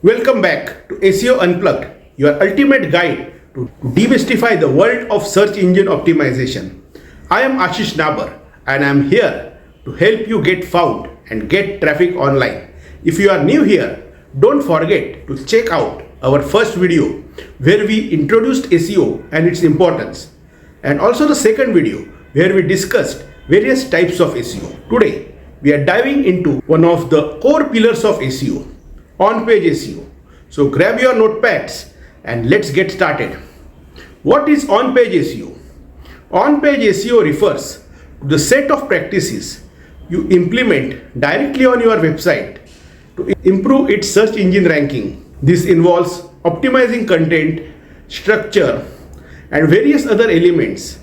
Welcome back to SEO Unplugged, your ultimate guide to demystify the world of search engine optimization. I am Ashish Nabar and I am here to help you get found and get traffic online. If you are new here, don't forget to check out our first video where we introduced SEO and its importance, and also the second video where we discussed various types of SEO. Today, we are diving into one of the core pillars of SEO, on-page SEO. So grab your notepads and let's get started. What is on-page SEO? On-page SEO refers to the set of practices you implement directly on your website to improve its search engine ranking. This involves optimizing content, structure, and various other elements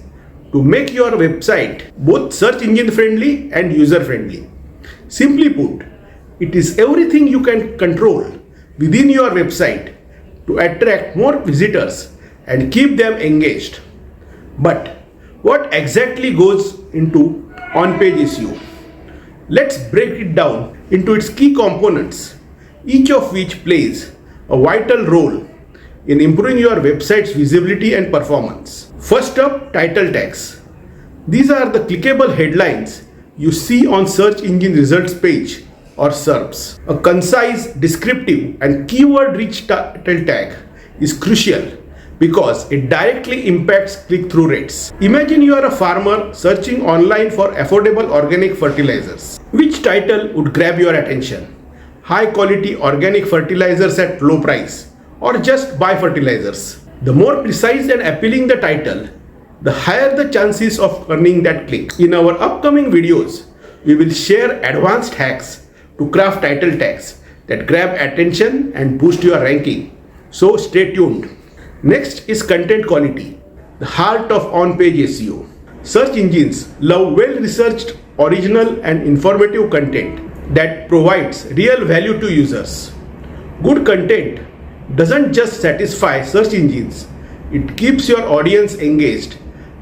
to make your website both search engine friendly and user friendly. Simply put, it is everything you can control within your website to attract more visitors and keep them engaged. But what exactly goes into on-page SEO? Let's break it down into its key components, each of which plays a vital role in improving your website's visibility and performance. First up, title tags. These are the clickable headlines you see on search engine results page or SERPs. A concise, descriptive, and keyword-rich title tag is crucial because it directly impacts click-through rates. Imagine you are a farmer searching online for affordable organic fertilizers. Which title would grab your attention? High-quality organic fertilizers at low price, or just buy fertilizers? The more precise and appealing the title, the higher the chances of earning that click. In our upcoming videos, we will share advanced hacks to craft title tags that grab attention and boost your ranking. So stay tuned. Next is content quality, the heart of on-page SEO. Search engines love well-researched, original and informative content that provides real value to users. Good content doesn't just satisfy search engines, it keeps your audience engaged,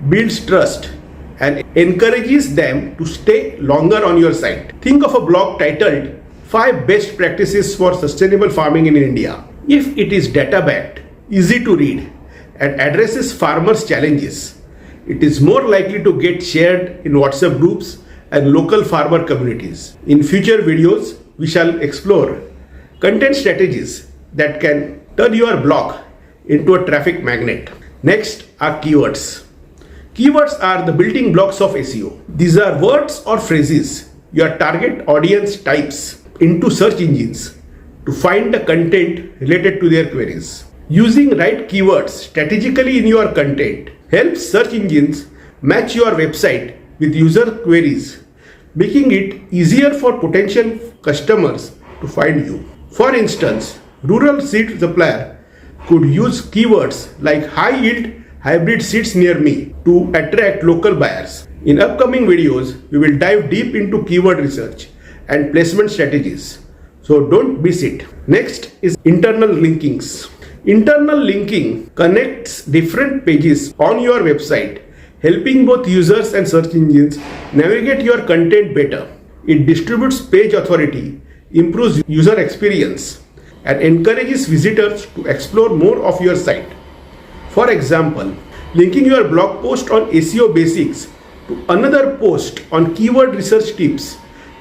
builds trust, and encourages them to stay longer on your site. Think of a blog titled 5 Best Practices for Sustainable Farming in India. If it is data-backed, easy to read, and addresses farmers' challenges, it is more likely to get shared in WhatsApp groups and local farmer communities. In future videos, we shall explore content strategies that can turn your blog into a traffic magnet. Next are keywords. Keywords are the building blocks of SEO. These are words or phrases your target audience types into search engines to find the content related to their queries. Using right keywords strategically in your content helps search engines match your website with user queries, making it easier for potential customers to find you. For instance, rural seed supplier could use keywords like high yield hybrid seeds near me to attract local buyers. In upcoming videos, we will dive deep into keyword research and placement strategies, so don't miss it. Next is internal linkings. Internal linking connects different pages on your website, helping both users and search engines navigate your content better. It distributes page authority, improves user experience, and encourages visitors to explore more of your site. For example, linking your blog post on SEO basics to another post on keyword research tips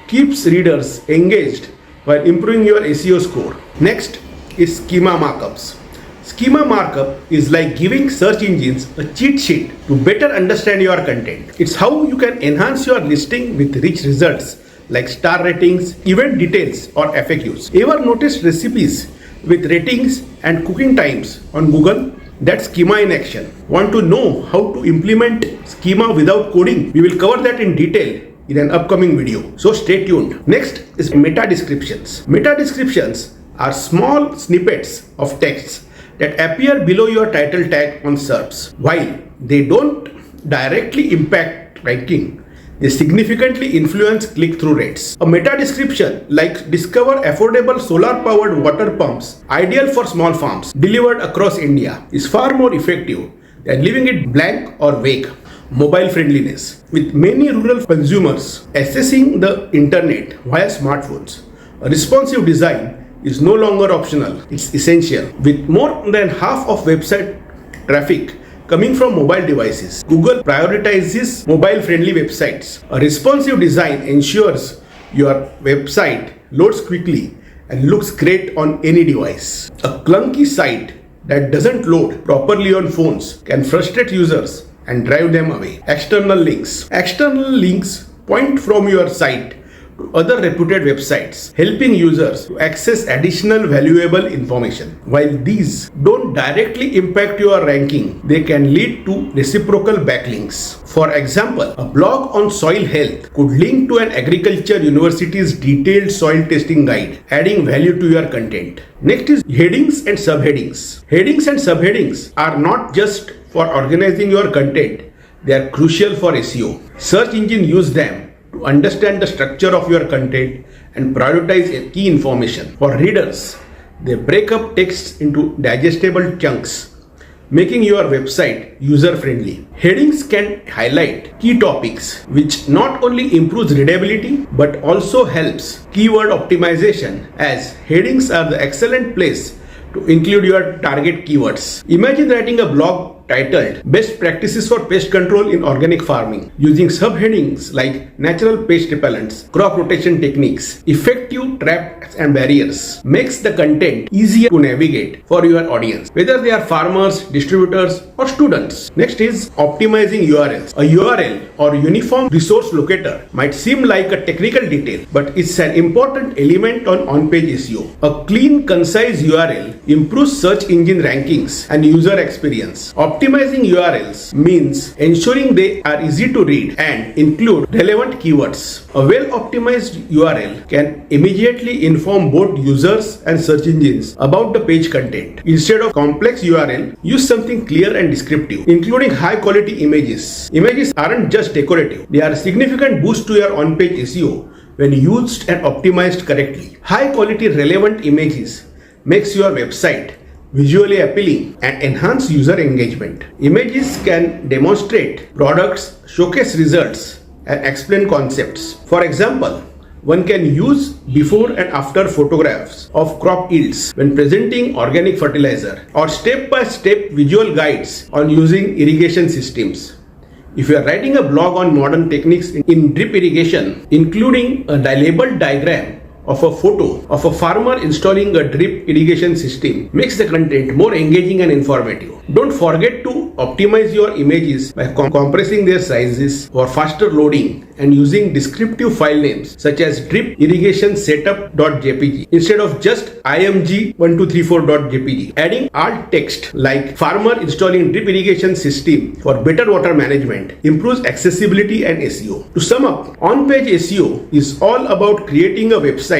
keeps readers engaged while improving your SEO score. Next is schema markups. Schema markup is like giving search engines a cheat sheet to better understand your content. It's how you can enhance your listing with rich results like star ratings, event details, or FAQs. Ever noticed recipes with ratings and cooking times on Google? That's schema in action. Want to know how to implement schema without coding? We will cover that in detail in an upcoming video, so stay tuned. Next is meta descriptions. Meta descriptions are small snippets of text that appear below your title tag on SERPs. While they don't directly impact ranking, they significantly influence click-through rates. A meta description like discover affordable solar-powered water pumps ideal for small farms delivered across India is far more effective than leaving it blank or vague. Mobile-friendliness. With many rural consumers accessing the internet via smartphones, a responsive design is no longer optional, it's essential. With more than half of website traffic coming from mobile devices, Google prioritizes mobile-friendly websites. A responsive design ensures your website loads quickly and looks great on any device. A clunky site that doesn't load properly on phones can frustrate users and drive them away. External links. External links point from your site to other reputed websites, helping users to access additional valuable information. While these don't directly impact your ranking, they can lead to reciprocal backlinks. For example, a blog on soil health could link to an agriculture university's detailed soil testing guide, adding value to your content. Next is headings and subheadings. Headings and subheadings are not just for organizing your content, they are crucial for SEO. Search engines use them to understand the structure of your content and prioritize key information. For readers, they break up text into digestible chunks, making your website user-friendly. Headings can highlight key topics, which not only improves readability but also helps keyword optimization, as headings are the excellent place to include your target keywords. Imagine writing a blog titled Best Practices for Pest Control in Organic Farming, using subheadings like natural pest repellents, crop rotation techniques, effective traps and barriers. Makes the content easier to navigate for your audience, whether they are farmers, distributors, or students. Next is optimizing URLs. A URL or uniform resource locator might seem like a technical detail, but it's an important element on-page SEO. A clean, concise URL improves search engine rankings and user experience. Optimizing URLs means ensuring they are easy to read and include relevant keywords. A well-optimized URL can immediately inform both users and search engines about the page content. Instead of complex URL, use something clear and descriptive, including high-quality images. Images aren't just decorative, they are a significant boost to your on-page SEO when used and optimized correctly. High-quality relevant images makes your website visually appealing and enhance user engagement. Images can demonstrate products, showcase results, and explain concepts. For example, one can use before and after photographs of crop yields when presenting organic fertilizer, or step-by-step visual guides on using irrigation systems. If you are writing a blog on modern techniques in drip irrigation, including a labeled diagram of a photo of a farmer installing a drip irrigation system makes the content more engaging and informative. Don't forget to optimize your images by compressing their sizes for faster loading and using descriptive file names such as drip irrigation setup.jpg instead of just img1234.jpg. Adding alt text like farmer installing drip irrigation system for better water management improves accessibility and SEO. To sum up, on-page SEO is all about creating a website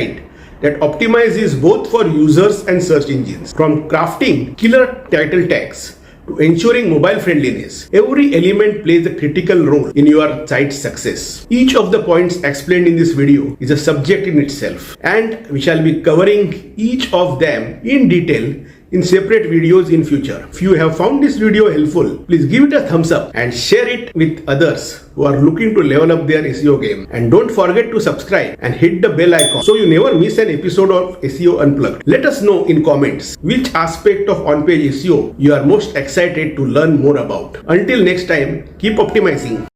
that optimizes both for users and search engines. From crafting killer title tags to ensuring mobile friendliness, every element plays a critical role in your site's success. Each of the points explained in this video is a subject in itself, and we shall be covering each of them in detail in separate videos in future. If you have found this video helpful, please give it a thumbs up and share it with others who are looking to level up their SEO game. And don't forget to subscribe and hit the bell icon so you never miss an episode of SEO Unplugged. Let us know in comments which aspect of on-page SEO you are most excited to learn more about. Until next time, keep optimizing.